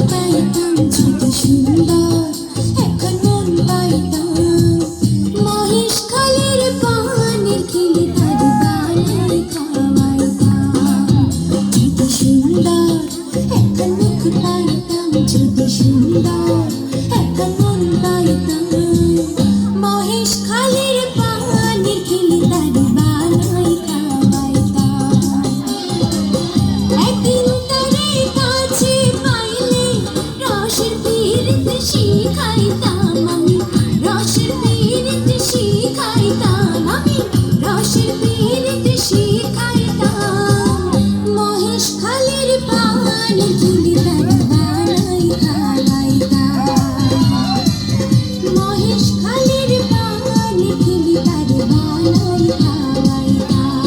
পাইতাম ছোট সুন্দর এখন মন পাইতাম মহেশ খালের পানির খেলে তার বালাই খাওয়াইতাম ছোট সুন্দর এখন মুখ পাইতাম ছোট সুন্দর এখন মন পাইতাম মহেশ খালের পানির খেলে তার বালাই খাওয়াইতাম একদিন তারে কাছে পাইলে রসের পীড়িতে শিখাইতাম আমি রসের পীড়িতে শিখাইতাম আমি রসের পীড়িতে শিখাইতাম মহেশ খালের পানি খেলে তার বালাই খাওয়াইতাম মহেশ খালের পানি খেলে তার বালাই খাওয়াইতাম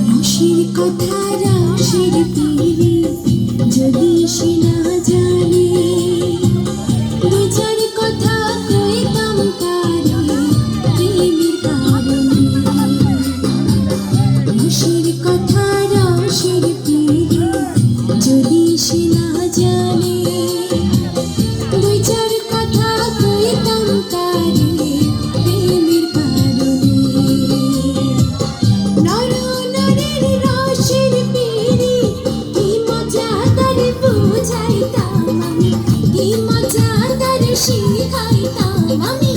রসের কথা রসের তীরে যদি সে না জানে দুই চার কথা কইতাম তারে প্রেমের কারণে রসের কথা রসের তীরে যদি সে না জানে দুই চার কথা কইতাম তারে প্রেমের কারণে নরনারীর রসের পীড়ি কি মজা তারে বুঝাইতাম আমি কি মজা তারে শিখাইতাম আমি